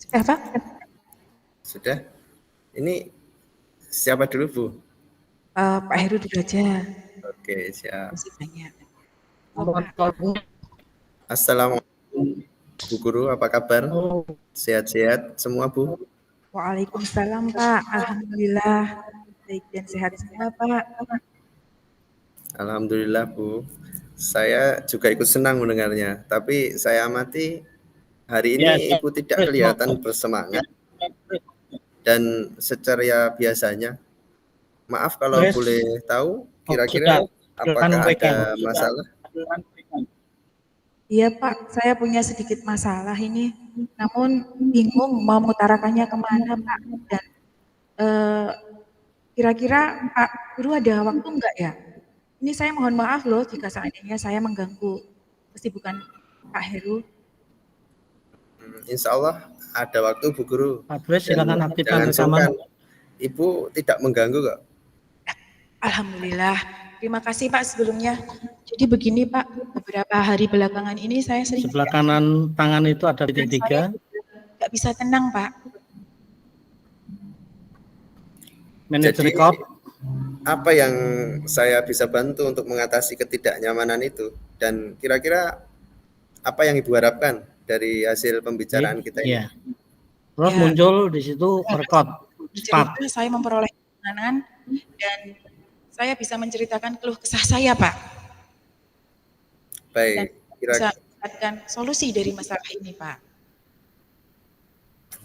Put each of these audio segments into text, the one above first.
Pak? Sudah? Ini siapa dulu, Bu? Pak Heru dulu aja. Oke, siap. Masih banyak. Halo Pak. Assalamualaikum, Bu Guru, apa kabar? Oh, Sehat-sehat semua, Bu? Waalaikumsalam Pak. Alhamdulillah baik dan sehat semua Pak. Alhamdulillah, Bu. Saya juga ikut senang mendengarnya, tapi saya amati hari ini ya, Ibu tidak kelihatan bersemangat dan secara biasanya. Maaf kalau boleh tahu, kira-kira apakah ada masalah? Iya Pak, saya punya sedikit masalah ini. Namun bingung mau mengutarakannya kemana Pak. Dan eh, kira-kira Pak Guru ada waktu enggak ya? Ini saya mohon maaf loh jika seandainya saya mengganggu kesibukan Pak Heru. Insya Allah ada waktu, Bu Guru. silakan aktifkan Jangan rekaman. sungkan, Ibu tidak mengganggu kok. Alhamdulillah. Terima kasih Pak sebelumnya. Jadi begini Pak, beberapa hari belakangan ini saya sering Sebelah kanan tangan itu ada titik 3. Nggak bisa tenang Pak. Manage Jadi, record. apa yang saya bisa bantu untuk mengatasi ketidaknyamanan itu? Dan kira-kira apa yang Ibu harapkan dari hasil pembicaraan kita ini? Iya. Terus muncul di situ record. Start. Saya memperoleh kemenangan dan saya bisa menceritakan keluh kesah saya, Pak. Baik, bisa mendapatkan solusi dari masalah ini, Pak.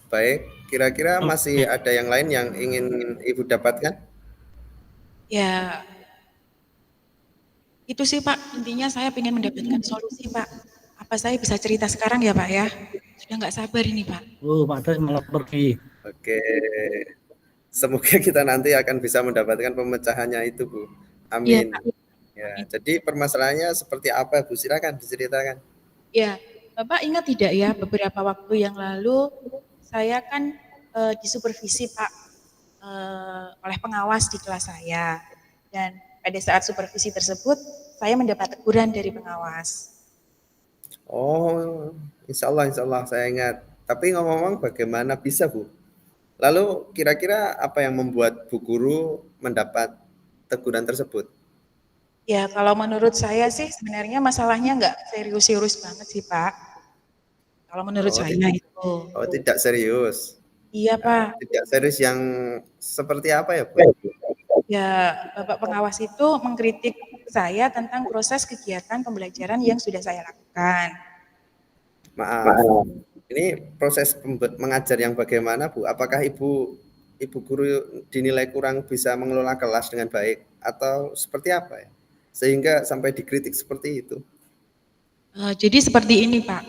Baik, kira-kira masih ada yang lain yang ingin Ibu dapatkan? Ya, itu sih Pak, intinya saya ingin mendapatkan solusi Pak. Apa saya bisa cerita sekarang ya Pak ya? Sudah nggak sabar ini Pak. Pak Des malah pergi. Oke, semoga kita nanti akan bisa mendapatkan pemecahannya itu, Bu. Amin. Ya, jadi permasalahannya seperti apa, Bu? Silakan diceritakan. Ya, Bapak ingat tidak ya beberapa waktu yang lalu saya kan disupervisi Pak oleh pengawas di kelas saya, dan pada saat supervisi tersebut saya mendapat teguran dari pengawas. Oh, insya Allah saya ingat. Tapi ngomong-ngomong bagaimana bisa, Bu? Lalu kira-kira apa yang membuat Bu Guru mendapat teguran tersebut? Ya, kalau menurut saya sih sebenarnya masalahnya nggak serius-serius banget sih Pak. Kalau menurut saya itu. Oh, tidak serius. Iya Pak. Tidak serius yang seperti apa ya Bu? Ya, Bapak pengawas itu mengkritik saya tentang proses kegiatan pembelajaran yang sudah saya lakukan. Maaf, ini proses mengajar yang bagaimana Bu? Apakah Ibu guru dinilai kurang bisa mengelola kelas dengan baik atau seperti apa ya? Sehingga sampai dikritik seperti itu. Jadi seperti ini Pak,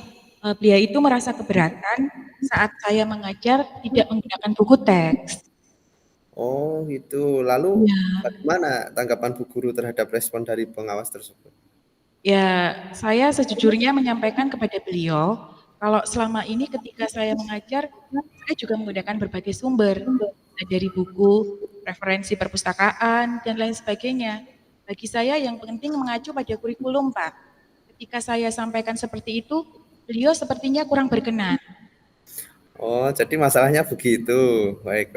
beliau itu merasa keberatan saat saya mengajar tidak menggunakan buku teks. Oh gitu, lalu bagaimana tanggapan Bu Guru terhadap respon dari pengawas tersebut? Ya, saya sejujurnya menyampaikan kepada beliau, kalau selama ini ketika saya mengajar, saya juga menggunakan berbagai sumber, dari buku, referensi perpustakaan, dan lain sebagainya. Bagi saya yang penting mengacu pada kurikulum, Pak. Ketika saya sampaikan seperti itu, beliau sepertinya kurang berkenan. Oh, jadi masalahnya begitu. Baik.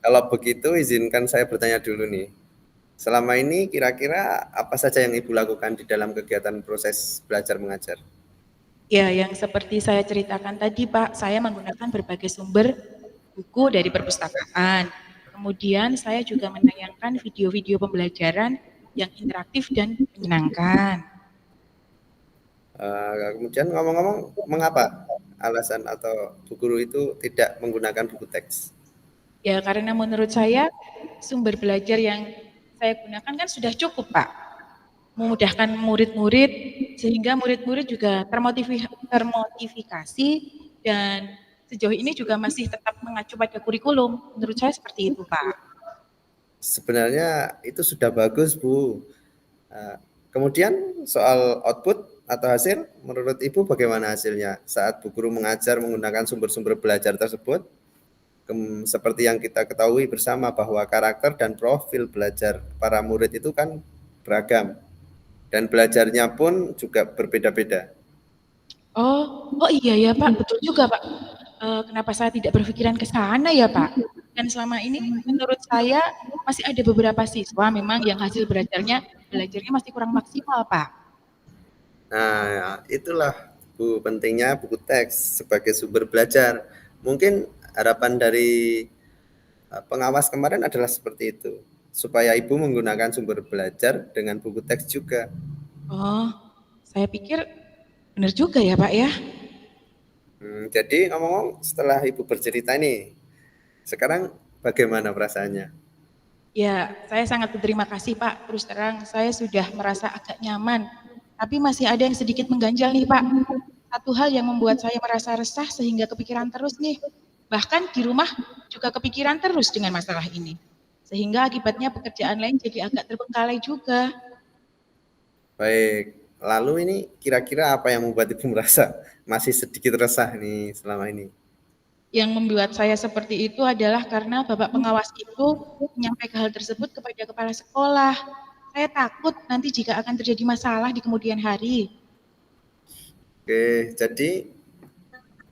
Kalau begitu, izinkan saya bertanya dulu nih. Selama ini kira-kira apa saja yang Ibu lakukan di dalam kegiatan proses belajar mengajar? Ya, yang seperti saya ceritakan tadi, Pak, saya menggunakan berbagai sumber buku dari perpustakaan. Kemudian saya juga menayangkan video-video pembelajaran yang interaktif dan menyenangkan. Kemudian ngomong-ngomong, mengapa alasan atau Bu Guru itu tidak menggunakan buku teks? Ya, karena menurut saya sumber belajar yang saya gunakan kan sudah cukup, Pak. Memudahkan murid-murid sehingga murid-murid juga termotivasi dan sejauh ini juga masih tetap mengacu pada kurikulum. Menurut saya seperti itu, Pak. Sebenarnya itu sudah bagus, Bu. Kemudian soal output atau hasil, menurut Ibu bagaimana hasilnya saat Bu Guru mengajar menggunakan sumber-sumber belajar tersebut? Seperti yang kita ketahui bersama bahwa karakter dan profil belajar para murid itu kan beragam dan belajarnya pun juga berbeda-beda. Oh iya ya Pak, betul juga Pak. kenapa saya tidak berpikiran ke sana ya, Pak? Dan selama ini menurut saya masih ada beberapa siswa memang yang hasil belajarnya masih kurang maksimal, Pak. Nah, itulah Bu pentingnya buku teks sebagai sumber belajar. Mungkin harapan dari pengawas kemarin adalah seperti itu, supaya Ibu menggunakan sumber belajar dengan buku teks juga. Oh, saya pikir benar juga ya, Pak ya. Jadi ngomong-ngomong setelah Ibu bercerita ini, sekarang bagaimana perasaannya? Ya, saya sangat berterima kasih Pak. Terus terang saya sudah merasa agak nyaman. Tapi masih ada yang sedikit mengganjal nih Pak. Satu hal yang membuat saya merasa resah sehingga kepikiran terus nih. Bahkan di rumah juga kepikiran terus dengan masalah ini. Sehingga akibatnya pekerjaan lain jadi agak terbengkalai juga. Baik, lalu ini kira-kira apa yang membuat Ibu merasa masih sedikit resah nih selama ini? Yang membuat saya seperti itu adalah karena Bapak pengawas itu menyampaikan hal tersebut kepada kepala sekolah. Saya takut nanti jika akan terjadi masalah di kemudian hari. Oke, jadi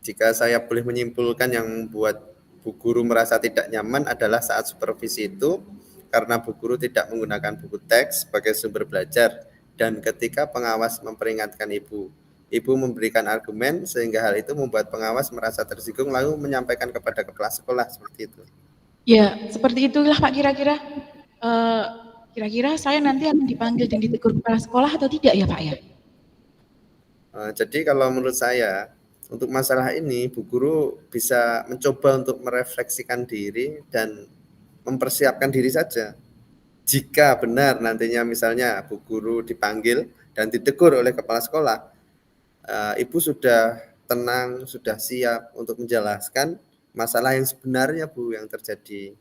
jika saya boleh menyimpulkan yang membuat Bu Guru merasa tidak nyaman adalah saat supervisi itu karena Bu Guru tidak menggunakan buku teks sebagai sumber belajar dan ketika pengawas memperingatkan Ibu. Ibu memberikan argumen sehingga hal itu membuat pengawas merasa tersinggung lalu menyampaikan kepada kepala sekolah seperti itu. Ya, seperti itulah Pak kira-kira. Kira-kira saya nanti akan dipanggil dan ditegur kepala sekolah atau tidak ya Pak ya? Jadi kalau menurut saya untuk masalah ini Bu Guru bisa mencoba untuk merefleksikan diri dan mempersiapkan diri saja. Jika benar nantinya misalnya Bu Guru dipanggil dan ditegur oleh kepala sekolah, Ibu sudah tenang, sudah siap untuk menjelaskan masalah yang sebenarnya Bu yang terjadi.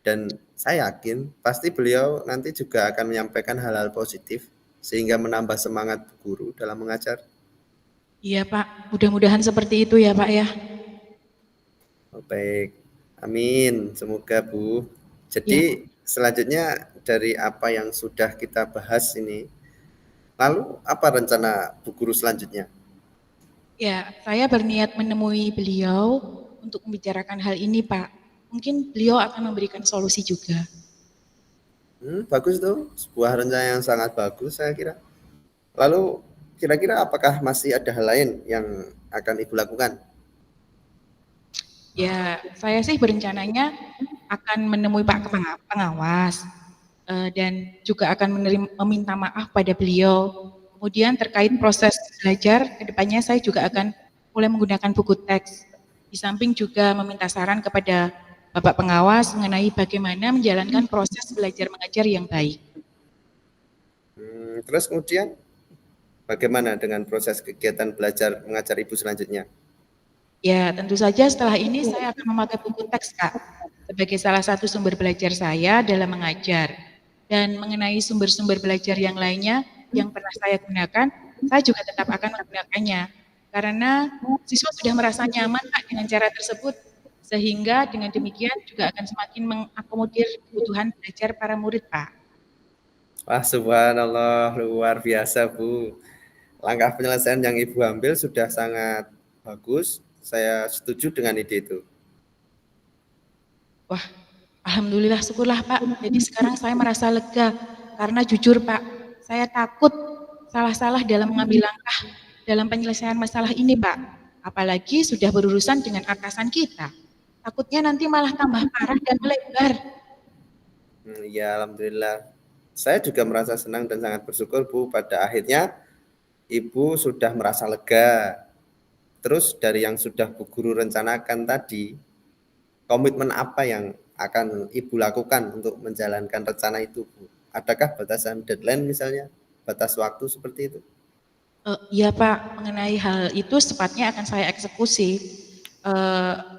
Dan saya yakin pasti beliau nanti juga akan menyampaikan hal-hal positif sehingga menambah semangat Bu Guru dalam mengajar. Iya Pak, mudah-mudahan seperti itu ya Pak ya. Oh, baik, amin. Semoga Bu. Ya, Jadi selanjutnya dari apa yang sudah kita bahas ini, lalu apa rencana Bu Guru selanjutnya? ya, saya berniat menemui beliau untuk membicarakan hal ini Pak. Mungkin beliau akan memberikan solusi juga. Bagus tuh, sebuah rencana yang sangat bagus saya kira. Lalu kira-kira apakah masih ada hal lain yang akan Ibu lakukan? Ya, saya sih berencananya akan menemui Pak Pengawas dan juga akan meminta maaf pada beliau. Kemudian terkait proses belajar, kedepannya saya juga akan mulai menggunakan buku teks. Di samping juga meminta saran kepada Bapak Pengawas mengenai bagaimana menjalankan proses belajar mengajar yang baik. Terus kemudian bagaimana dengan proses kegiatan belajar mengajar Ibu selanjutnya? Ya, tentu saja setelah ini saya akan memakai buku teks, Kak, sebagai salah satu sumber belajar saya dalam mengajar. Dan mengenai sumber-sumber belajar yang lainnya yang pernah saya gunakan, saya juga tetap akan menggunakannya. Karena siswa sudah merasa nyaman, Kak, dengan cara tersebut. Sehingga dengan demikian juga akan semakin mengakomodir kebutuhan belajar para murid, Pak. Wah, subhanallah, luar biasa, Bu. Langkah penyelesaian yang Ibu ambil sudah sangat bagus. Saya setuju dengan ide itu. Wah, alhamdulillah syukurlah Pak. Jadi sekarang saya merasa lega karena jujur Pak, saya takut salah-salah dalam mengambil langkah dalam penyelesaian masalah ini Pak. Apalagi sudah berurusan dengan atasan kita. Takutnya nanti malah tambah parah dan melebar. Ya, alhamdulillah. Saya juga merasa senang dan sangat bersyukur, Bu. Pada akhirnya Ibu sudah merasa lega. Terus dari yang sudah Bu Guru rencanakan tadi, komitmen apa yang akan Ibu lakukan untuk menjalankan rencana itu, Bu? Adakah batasan deadline misalnya, batas waktu seperti itu? Iya Pak, mengenai hal itu sepatnya akan saya eksekusi.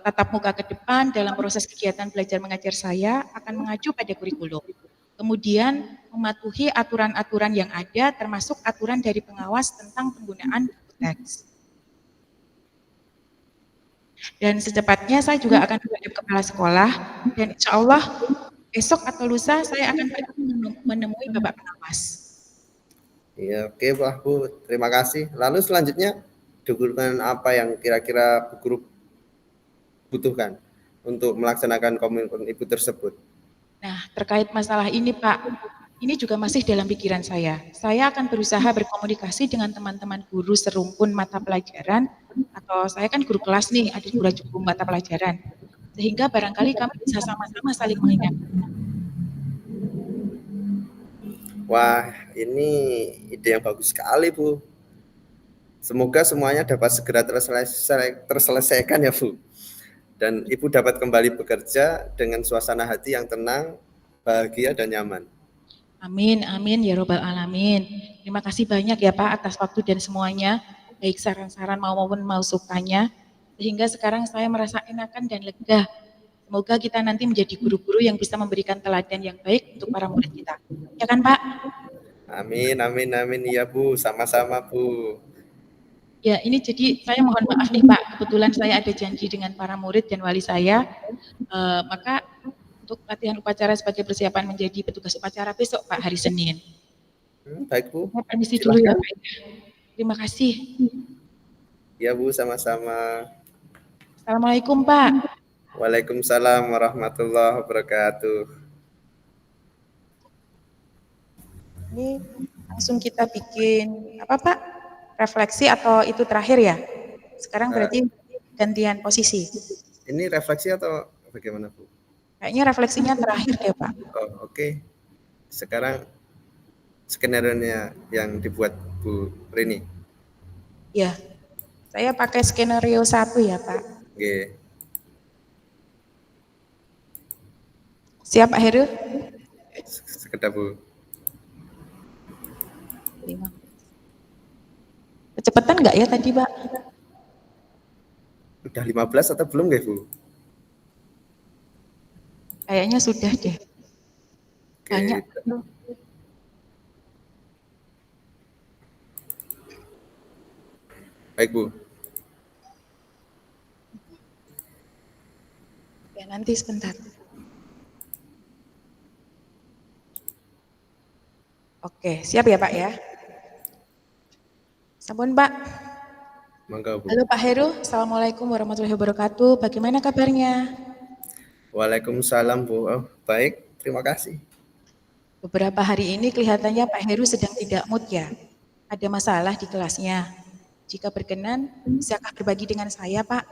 Tatap muka ke depan dalam proses kegiatan belajar mengajar saya akan mengacu pada kurikulum. Kemudian mematuhi aturan-aturan yang ada termasuk aturan dari pengawas tentang penggunaan buku teks. Dan secepatnya saya juga akan menghadap kepala sekolah dan insya Allah besok atau lusa saya akan pergi menemui Bapak Pengawas. Ya, oke, Bu. Terima kasih. Lalu selanjutnya dukungan apa yang kira-kira Bu Guru butuhkan untuk melaksanakan komitmen ibu tersebut. Nah, terkait masalah ini Pak, ini juga masih dalam pikiran saya. Saya akan berusaha berkomunikasi dengan teman-teman guru serumpun mata pelajaran, atau saya kan guru kelas nih, ada guru mata pelajaran. Sehingga barangkali kami bisa sama-sama saling mengingatkan. Wah, ini ide yang bagus sekali, Bu. Semoga semuanya dapat segera terselesaikan ya, Bu. Dan Ibu dapat kembali bekerja dengan suasana hati yang tenang, bahagia, dan nyaman. Amin, amin ya robbal alamin. Terima kasih banyak ya Pak atas waktu dan semuanya, baik saran-saran maupun masukannya, sehingga sekarang saya merasa enakan dan lega. Semoga kita nanti menjadi guru-guru yang bisa memberikan teladan yang baik untuk para murid kita. Ya kan Pak? Amin, amin, amin. Iya, Bu. Sama-sama, Bu. Ya, ini jadi saya mohon maaf nih Pak, kebetulan saya ada janji dengan para murid dan wali saya, maka untuk latihan upacara sebagai persiapan menjadi petugas upacara besok Pak, hari Senin. Baik, Bu. Saya permisi dulu ya Silahkan. Pak. Terima kasih. Ya, Bu. Sama-sama. Assalamualaikum Pak. Waalaikumsalam warahmatullahi wabarakatuh. Ini langsung kita bikin apa Pak? Refleksi atau itu terakhir ya? Sekarang berarti gantian posisi. Ini refleksi atau bagaimana, Bu? Kayaknya refleksinya terakhir deh Pak. Oh, oke. Sekarang skenario-nya yang dibuat Bu Rini. Ya, saya pakai skenario 1 ya Pak. Oke. Siap Pak Heru? Sekedar, Bu. Kecepatan nggak ya tadi Pak? Udah 15 atau belum nggih, Bu? Kayaknya sudah deh. Oke. Banyak. Baik, Bu. Ya nanti sebentar. Oke, siap ya Pak ya? Sampun Pak. Mangga, Bu. Halo Pak Heru, Assalamualaikum warahmatullahi wabarakatuh. Bagaimana kabarnya? Waalaikumsalam, Bu. Oh, baik, terima kasih. Beberapa hari ini kelihatannya Pak Heru sedang tidak mood ya? Ada masalah di kelasnya? Jika berkenan, bisakah berbagi dengan saya Pak?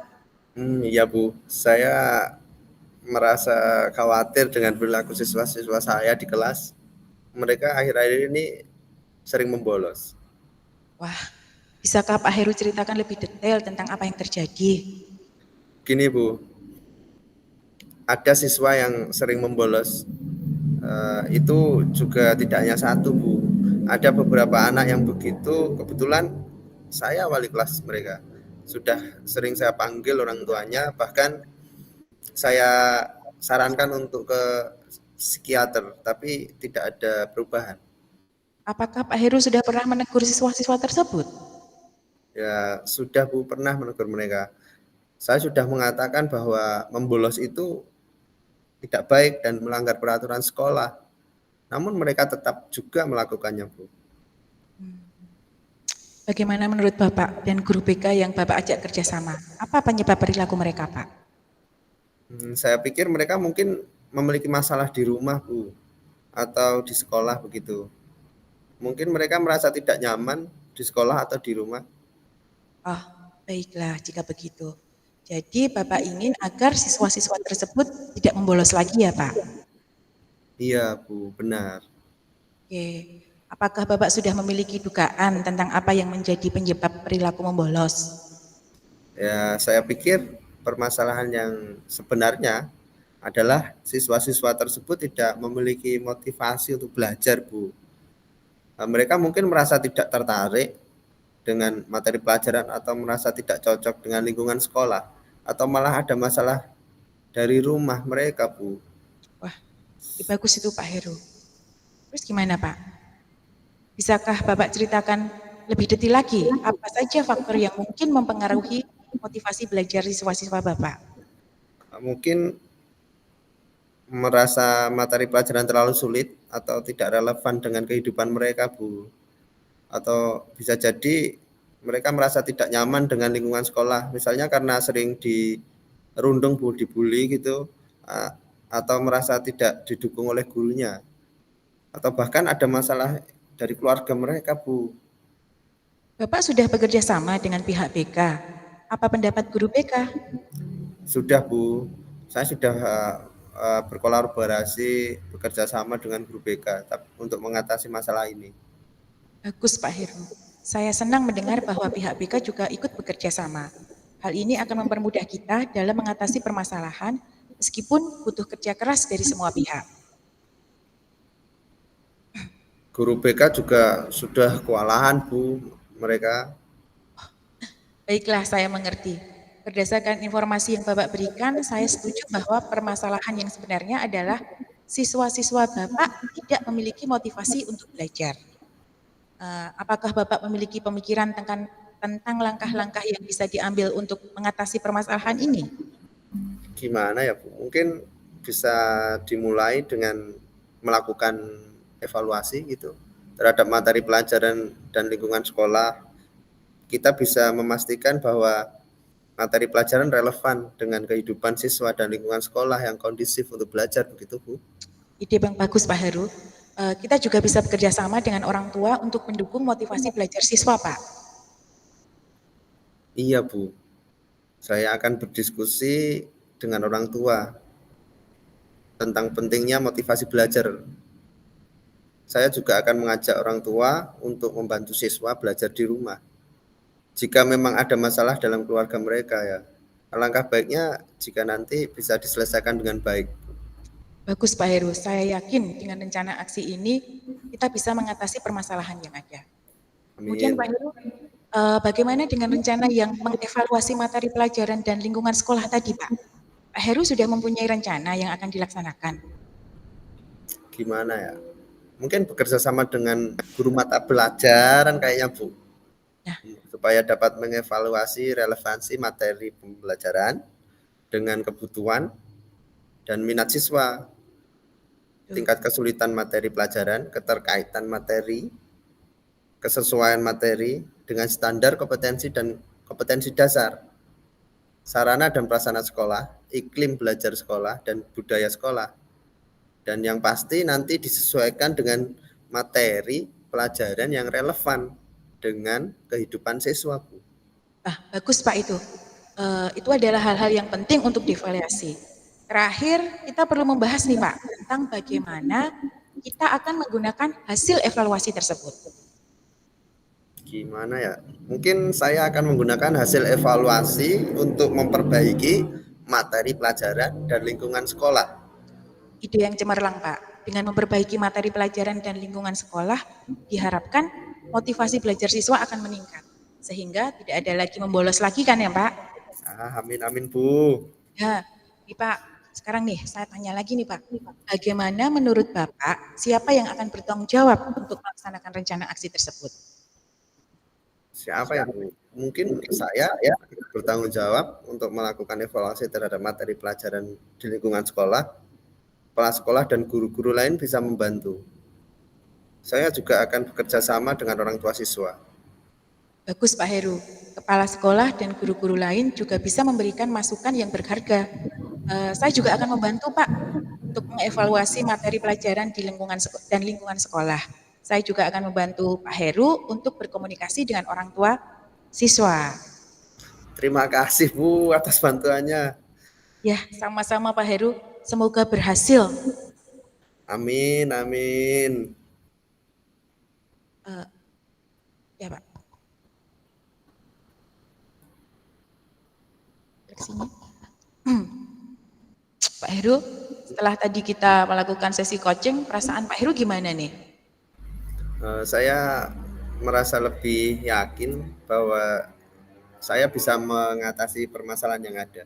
Iya, Bu. Saya merasa khawatir dengan perilaku siswa-siswa saya di kelas. Mereka akhir-akhir ini sering membolos. Wah, bisakah Pak Heru ceritakan lebih detail tentang apa yang terjadi? Gini, Bu. Ada siswa yang sering membolos. Itu juga tidak hanya satu, Bu. Ada beberapa anak yang begitu. Kebetulan saya wali kelas mereka. Sudah sering saya panggil orang tuanya, bahkan saya sarankan untuk ke psikiater, tapi tidak ada perubahan. Apakah Pak Heru sudah pernah menegur siswa-siswa tersebut? Ya, sudah, Bu, pernah menegur mereka. Saya sudah mengatakan bahwa membolos itu tidak baik dan melanggar peraturan sekolah. Namun mereka tetap juga melakukannya, Bu. Bagaimana menurut Bapak dan guru BK yang Bapak ajak kerjasama? Apa penyebab perilaku mereka, Pak? Saya pikir mereka mungkin memiliki masalah di rumah, Bu, atau di sekolah begitu. Mungkin mereka merasa tidak nyaman di sekolah atau di rumah. Oh, baiklah jika begitu. Jadi Bapak ingin agar siswa-siswa tersebut tidak membolos lagi ya, Pak? Iya, Bu, benar. Oke. Apakah Bapak sudah memiliki dugaan tentang apa yang menjadi penyebab perilaku membolos? Ya, saya pikir permasalahan yang sebenarnya adalah siswa-siswa tersebut tidak memiliki motivasi untuk belajar, Bu. Mereka mungkin merasa tidak tertarik dengan materi pelajaran atau merasa tidak cocok dengan lingkungan sekolah atau malah ada masalah dari rumah mereka, Bu. Wah, bagus itu Pak Heru. Terus gimana Pak? Bisakah Bapak ceritakan lebih detail lagi apa saja faktor yang mungkin mempengaruhi motivasi belajar siswa-siswa Bapak? Mungkin merasa materi pelajaran terlalu sulit atau tidak relevan dengan kehidupan mereka, Bu. Atau bisa jadi mereka merasa tidak nyaman dengan lingkungan sekolah, misalnya karena sering rundung Bu, dibully gitu, atau merasa tidak didukung oleh gurunya, atau bahkan ada masalah dari keluarga mereka Bu. Bapak sudah bekerja sama dengan pihak BK. Apa pendapat guru BK? Sudah Bu, saya sudah berkolaborasi bekerja sama dengan guru BK untuk mengatasi masalah ini. Bagus Pak Heru. Saya senang mendengar bahwa pihak BK juga ikut bekerja sama. Hal ini akan mempermudah kita dalam mengatasi permasalahan meskipun butuh kerja keras dari semua pihak. Guru BK juga sudah kewalahan Bu, mereka. Baiklah, saya mengerti. Berdasarkan informasi yang Bapak berikan, saya setuju bahwa permasalahan yang sebenarnya adalah siswa-siswa Bapak tidak memiliki motivasi untuk belajar. Apakah Bapak memiliki pemikiran tentang langkah-langkah yang bisa diambil untuk mengatasi permasalahan ini? Gimana ya Bu? Mungkin bisa dimulai dengan melakukan evaluasi gitu terhadap materi pelajaran dan lingkungan sekolah. Kita bisa memastikan bahwa materi pelajaran relevan dengan kehidupan siswa dan lingkungan sekolah yang kondusif untuk belajar, begitu Bu. Ide yang bagus Pak Heru. Kita juga bisa bekerja sama dengan orang tua untuk mendukung motivasi belajar siswa Pak. Iya Bu, saya akan berdiskusi dengan orang tua tentang pentingnya motivasi belajar. Saya juga akan mengajak orang tua untuk membantu siswa belajar di rumah. Jika memang ada masalah dalam keluarga mereka ya, alangkah baiknya jika nanti bisa diselesaikan dengan baik. Bagus Pak Heru, saya yakin dengan rencana aksi ini kita bisa mengatasi permasalahan yang ada. Kemudian Pak Amin. Heru, bagaimana dengan rencana yang mengevaluasi materi pelajaran dan lingkungan sekolah tadi Pak? Pak Heru sudah mempunyai rencana yang akan dilaksanakan. Gimana ya? Mungkin bekerja sama dengan guru mata pelajaran kayaknya Bu, Nah, supaya dapat mengevaluasi relevansi materi pembelajaran dengan kebutuhan dan minat siswa, tingkat kesulitan materi pelajaran, keterkaitan materi, kesesuaian materi dengan standar kompetensi dan kompetensi dasar, sarana dan prasarana sekolah, iklim belajar sekolah, dan budaya sekolah. Dan yang pasti nanti disesuaikan dengan materi pelajaran yang relevan dengan kehidupan siswa, Bu. bagus Pak itu. Itu adalah hal-hal yang penting untuk dievaluasi. Terakhir, kita perlu membahas nih Pak, tentang bagaimana kita akan menggunakan hasil evaluasi tersebut. Gimana ya? Mungkin saya akan menggunakan hasil evaluasi untuk memperbaiki materi pelajaran dan lingkungan sekolah. Ide yang cemerlang Pak. Dengan memperbaiki materi pelajaran dan lingkungan sekolah, diharapkan motivasi belajar siswa akan meningkat. Sehingga tidak ada lagi membolos lagi kan ya Pak? Amin amin Bu. Ya, nih Pak. Sekarang nih, saya tanya lagi nih Pak. Bagaimana menurut Bapak, siapa yang akan bertanggung jawab untuk melaksanakan rencana aksi tersebut? Siapa ya Bu? Mungkin saya bertanggung jawab untuk melakukan evaluasi terhadap materi pelajaran di lingkungan sekolah. Kepala sekolah dan guru-guru lain bisa membantu. Saya juga akan bekerja sama dengan orang tua siswa. Bagus Pak Heru. Kepala sekolah dan guru-guru lain juga bisa memberikan masukan yang berharga. Saya juga akan membantu Pak untuk mengevaluasi materi pelajaran di lingkungan sekolah. Saya juga akan membantu Pak Heru untuk berkomunikasi dengan orang tua siswa. Terima kasih Bu atas bantuannya. Ya, sama-sama Pak Heru. Semoga berhasil. Amin, amin. Ya Pak. Kesini. Pak Heru, setelah tadi kita melakukan sesi coaching, perasaan Pak Heru gimana nih? Saya merasa lebih yakin bahwa saya bisa mengatasi permasalahan yang ada.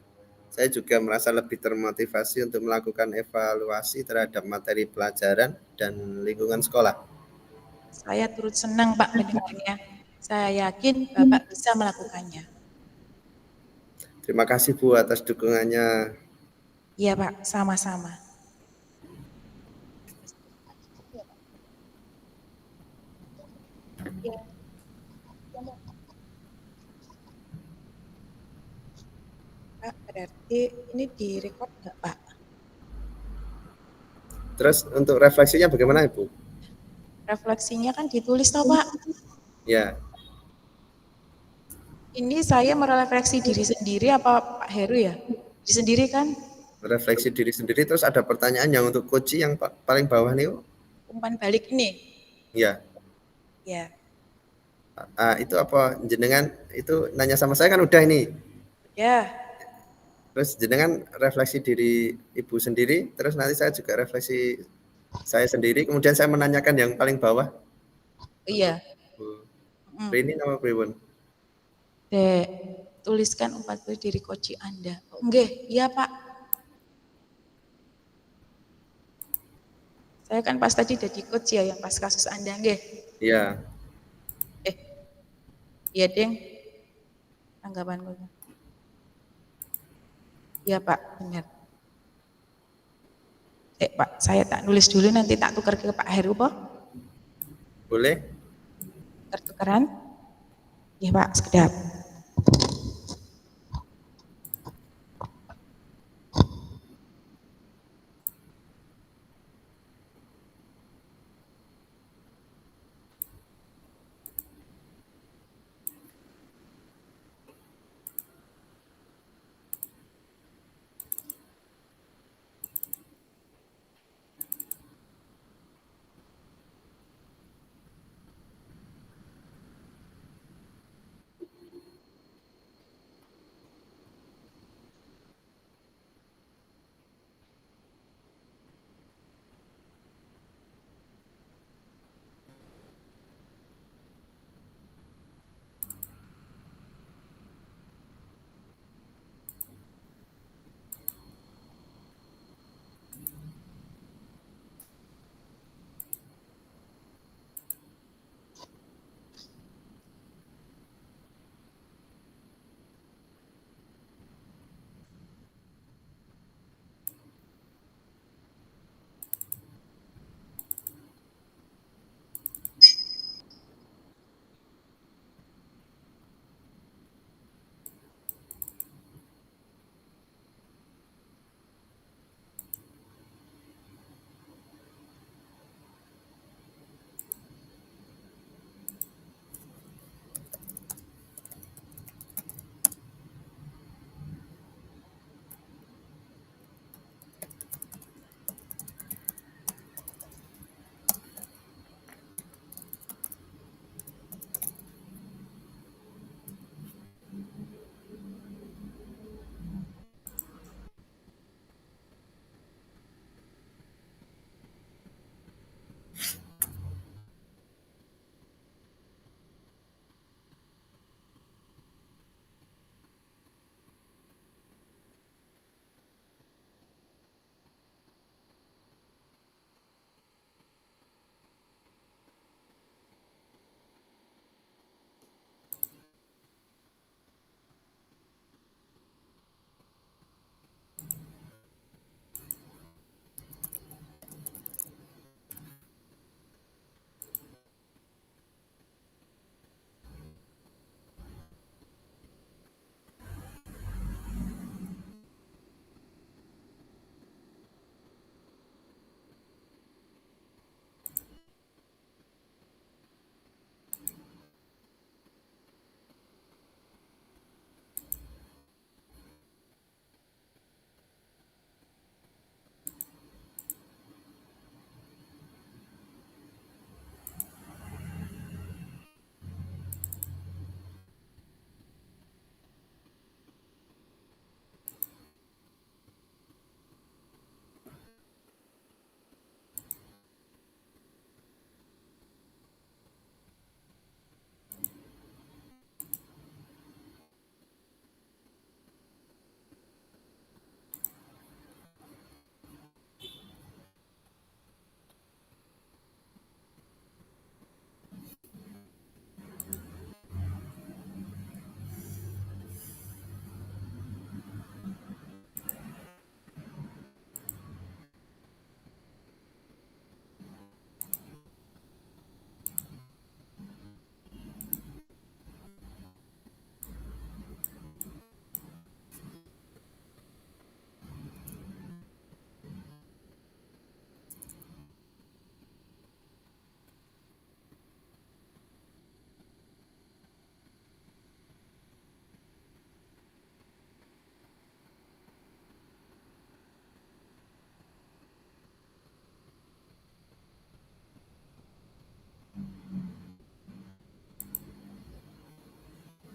Saya juga merasa lebih termotivasi untuk melakukan evaluasi terhadap materi pelajaran dan lingkungan sekolah. Saya turut senang Pak mendengarnya. Saya yakin Bapak bisa melakukannya. Terima kasih Bu atas dukungannya. Iya Pak, sama-sama. Pak, ada Berarti ini direkod nggak, Pak? Terus untuk refleksinya bagaimana Ibu? Refleksinya kan ditulis toh, Pak. Ya, Ini saya merefleksi diri sendiri apa Pak Heru ya? Diri sendiri kan? refleksi diri sendiri. Terus ada pertanyaan yang untuk coach yang paling bawah nih, Bu. Umpan balik ini. Ya, Ya, itu apa? Jenengan itu nanya sama saya kan udah ini. ya, Terus jenengan refleksi diri Ibu sendiri, terus nanti saya juga refleksi saya sendiri, kemudian saya menanyakan yang paling bawah untuk iya. Bu Mm. Rini nama pripun? Tuliskan umpan balik diri koci Anda. Oh, enggak, iya Pak. Saya kan pas tadi jadi coach ya, yang pas kasus Anda, enggak? Iya, Eh, iya deng, tanggapanku. Iya Pak, benar. Pak, saya tak nulis dulu nanti tak tukar ke Pak Heru, Pak. boleh? Tukeran? Iya Pak, sekedap.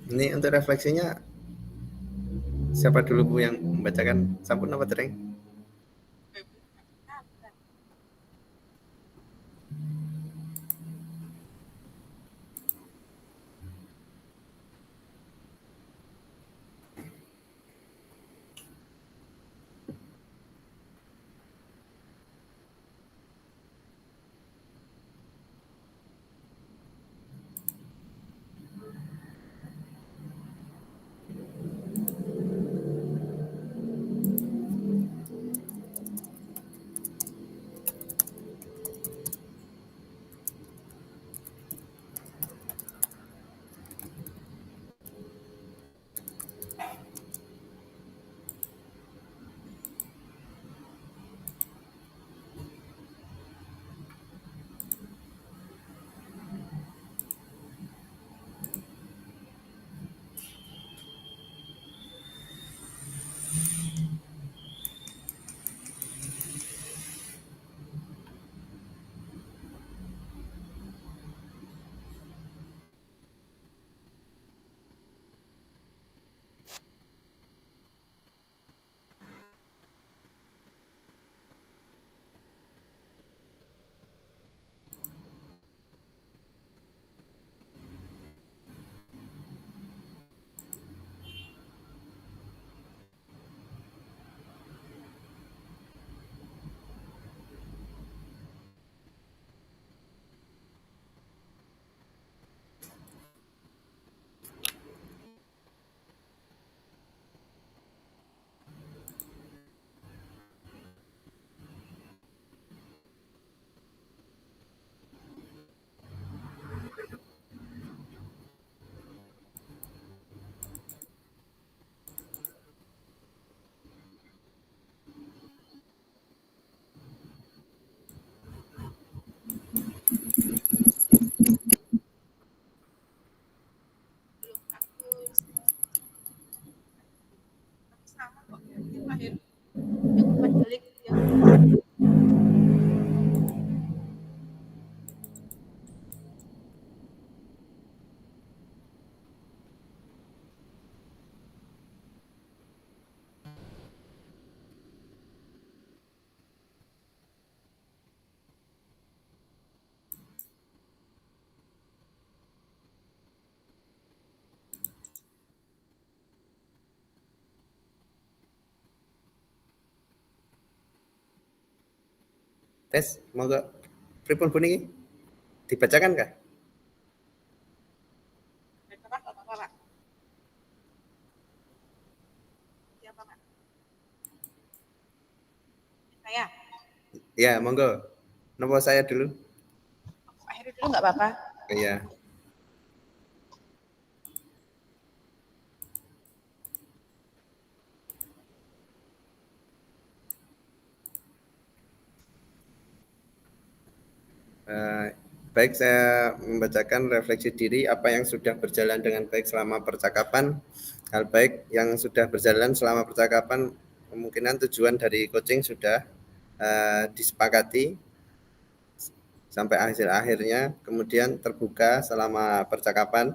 Ini untuk refleksinya siapa dulu Bu yang membacakan? Sampun apa dereng? Tes, monggo. Pripun bunyi? Dibacakan kah? Saya. Ya, monggo. Nomor saya dulu. Pak Heru dulu nggak apa-apa. Iya. Baik, saya membacakan refleksi diri apa yang sudah berjalan dengan baik selama percakapan. Hal baik yang sudah berjalan selama percakapan, kemungkinan tujuan dari coaching sudah disepakati sampai akhirnya, kemudian terbuka selama percakapan.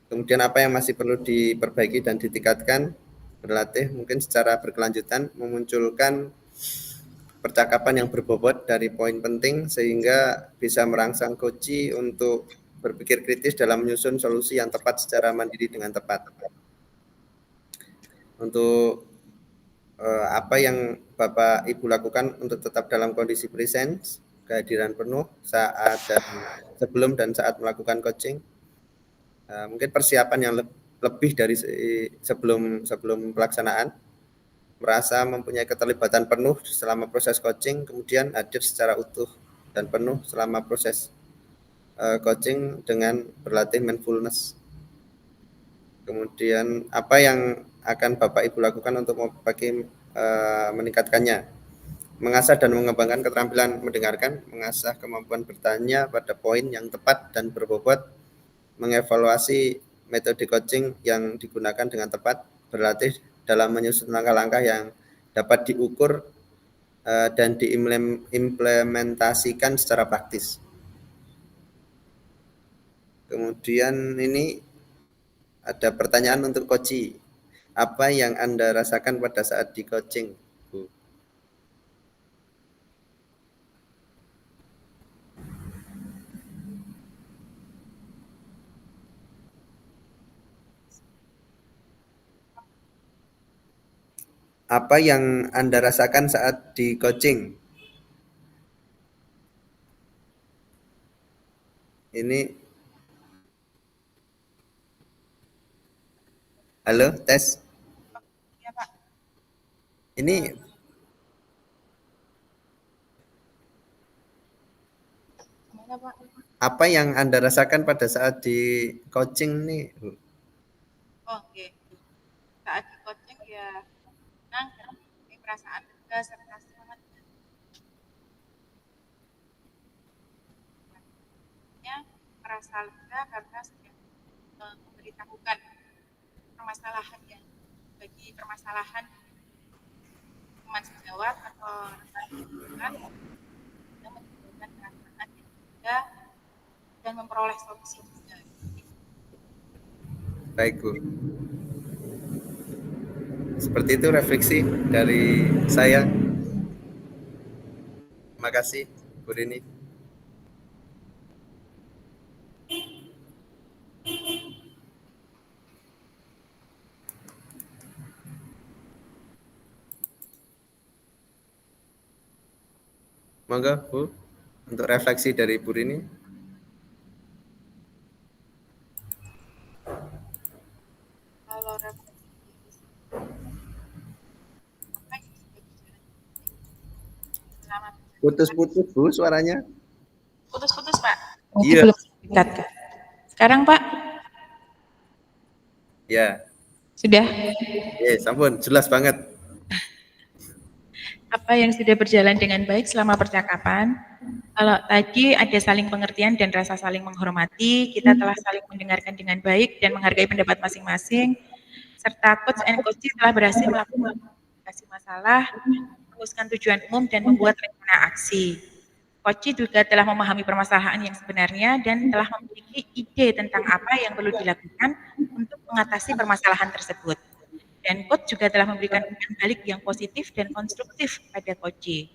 Kemudian apa yang masih perlu diperbaiki dan ditingkatkan, berlatih mungkin secara berkelanjutan, memunculkan percakapan yang berbobot dari poin penting sehingga bisa merangsang coach untuk berpikir kritis dalam menyusun solusi yang tepat secara mandiri dengan tepat. Untuk apa yang Bapak Ibu lakukan untuk tetap dalam kondisi presence, kehadiran penuh saat dan sebelum dan saat melakukan coaching. Mungkin persiapan yang lebih dari sebelum pelaksanaan, merasa mempunyai keterlibatan penuh selama proses coaching, kemudian hadir secara utuh dan penuh selama proses coaching dengan berlatih mindfulness. Kemudian apa yang akan Bapak Ibu lakukan untuk meningkatkannya? Mengasah dan mengembangkan keterampilan mendengarkan, mengasah kemampuan bertanya pada poin yang tepat dan berbobot, mengevaluasi metode coaching yang digunakan dengan tepat, berlatih dalam menyusun langkah-langkah yang dapat diukur dan diimplementasikan secara praktis. Kemudian ini ada pertanyaan untuk Koci. Apa yang Anda rasakan pada saat di coaching, Bu? Apa yang Anda rasakan saat di coaching? Ini halo, tes. Ya, Pak. Ini Gimana, Pak? apa yang Anda rasakan pada saat di coaching nih, Bu? Oke. Saat di coaching ya senang dan mempunyai perasaan lega serta semangat. Selanjutnya merasa lega karena sudah memberitahukan permasalahan yang bagi permasalahan teman sejawat atau rekan kerja yang menimbulkan perasaan yang lega dan memperoleh solusi juga. Baik, Bu. Seperti itu refleksi dari saya. Terima kasih, Bu Rini. Monggo, Bu, untuk refleksi dari Bu Rini. Kalau refleksi apa yang sudah berjalan selama Putus-putus, Bu, suaranya. putus-putus, Pak. Iya. Belum dekat, Kak. Sekarang, Pak, Ya. sudah. Sampun, jelas banget. Apa yang sudah berjalan dengan baik selama percakapan? Kalau tadi ada saling pengertian dan rasa saling menghormati, kita telah saling mendengarkan dengan baik dan menghargai pendapat masing-masing, serta coach and coach telah berhasil melakukan identifikasi masalah, merumuskan tujuan umum, dan membuat rencana aksi. Coach juga telah memahami permasalahan yang sebenarnya dan telah memiliki ide tentang apa yang perlu dilakukan untuk mengatasi permasalahan tersebut. Dan coach juga telah memberikan umpan balik yang positif dan konstruktif pada coach.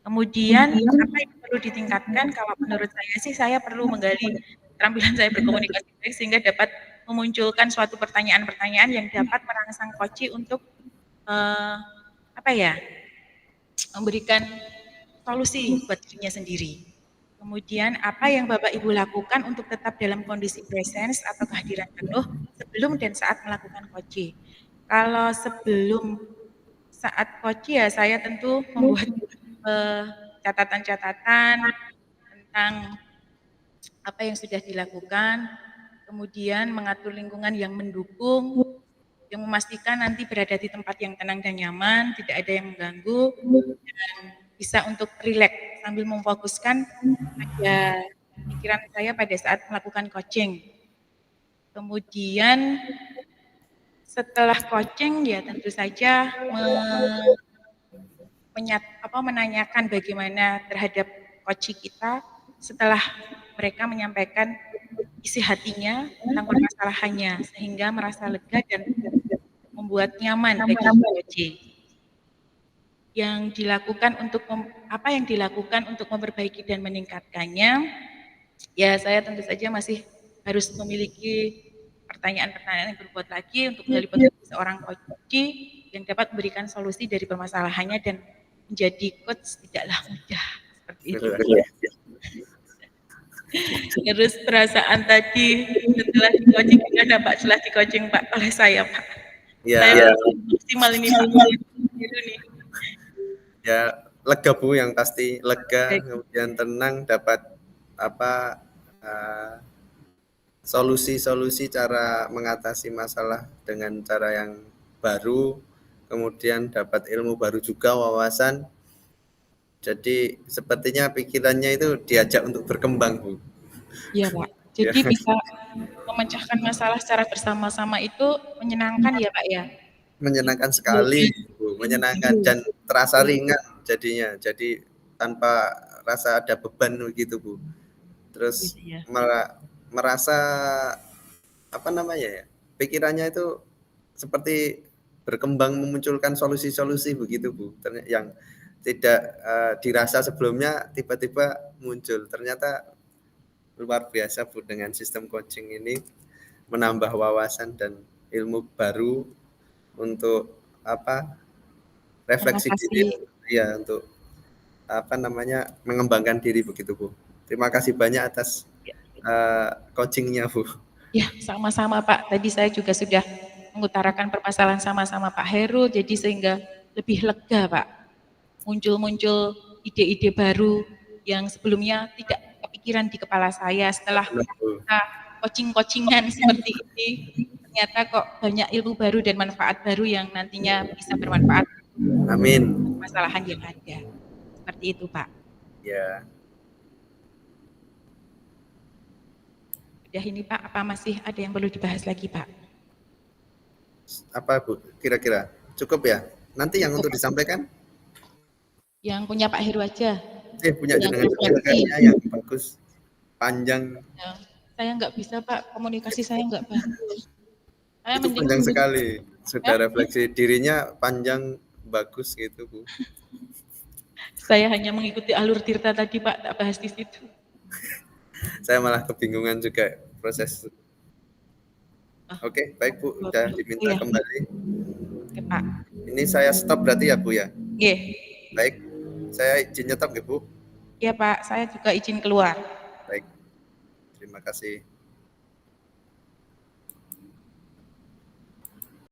Kemudian apa yang perlu ditingkatkan kalau menurut saya sih saya perlu menggali keterampilan saya berkomunikasi baik sehingga dapat memunculkan suatu pertanyaan-pertanyaan yang dapat merangsang coach untuk apa ya, memberikan solusi buat dirinya sendiri. Kemudian apa yang Bapak Ibu lakukan untuk tetap dalam kondisi presence atau kehadiran penuh sebelum dan saat melakukan coaching. Kalau sebelum saat coaching ya saya tentu membuat catatan-catatan tentang apa yang sudah dilakukan, kemudian mengatur lingkungan yang mendukung, yang memastikan nanti berada di tempat yang tenang dan nyaman, tidak ada yang mengganggu, dan bisa untuk rileks sambil memfokuskan pada pikiran saya pada saat melakukan coaching. Kemudian setelah coaching ya tentu saja menanyakan bagaimana terhadap coach kita setelah mereka menyampaikan isi hatinya tentang permasalahannya sehingga merasa lega dan membuat nyaman bagi coach. Yang dilakukan untuk apa yang dilakukan untuk memperbaiki dan meningkatkannya, ya saya tentu saja masih harus memiliki pertanyaan-pertanyaan yang berbuat lagi untuk menggali potensi seorang coach yang dapat memberikan solusi dari permasalahannya dan menjadi coach tidaklah mudah seperti itu. Terus perasaan tadi setelah di coaching ada Pak, setelah di coaching Pak oleh saya Pak. Ya. Saya maksimal ini Pak. Ya, lega Bu, yang pasti lega, kemudian tenang, dapat apa solusi-solusi cara mengatasi masalah dengan cara yang baru, kemudian dapat ilmu baru juga, wawasan. Jadi sepertinya pikirannya itu diajak untuk berkembang, Bu. Iya, Pak. Jadi bisa memecahkan masalah secara bersama-sama itu menyenangkan ya, Pak ya? Menyenangkan sekali, Bu. Menyenangkan dan terasa ringan jadinya. Jadi tanpa rasa ada beban begitu, Bu. Terus merasa apa namanya ya? pikirannya itu seperti berkembang memunculkan solusi-solusi begitu Bu. Yang tidak dirasa sebelumnya tiba-tiba muncul. Ternyata luar biasa Bu dengan sistem coaching ini menambah wawasan dan ilmu baru untuk refleksi diri ya, untuk mengembangkan diri begitu Bu. Terima kasih banyak atas coachingnya Bu. Ya, sama-sama Pak. Tadi saya juga sudah mengutarakan permasalahan sama-sama Pak Heru, jadi sehingga lebih lega Pak. Muncul-muncul ide-ide baru yang sebelumnya tidak kepikiran di kepala saya setelah kita coaching-coachingan seperti ini. Ternyata kok banyak ilmu baru dan manfaat baru yang nantinya bisa bermanfaat. Amin. Permasalahan yang ada. Seperti itu Pak. Ya. Udah ini Pak, apa masih ada yang perlu dibahas lagi Pak? Apa Bu, kira-kira cukup ya? Nanti yang untuk disampaikan? Yang punya Pak Heru aja. Punya jenengan yang bagus, panjang. Ya, saya nggak bisa Pak, komunikasi saya nggak bagus. Saya itu panjang sekali, sudah refleksi dirinya panjang, bagus gitu Bu. Saya hanya mengikuti alur Tirta tadi Pak, tak bahas di situ. Saya malah kebingungan juga proses. Oke, baik Bu, udah diminta kembali. Oke Pak. Ini saya stop berarti ya Bu ya? Iya. Baik, saya izin nyetop ya Bu. Iya Pak, saya juga izin keluar. Baik, terima kasih.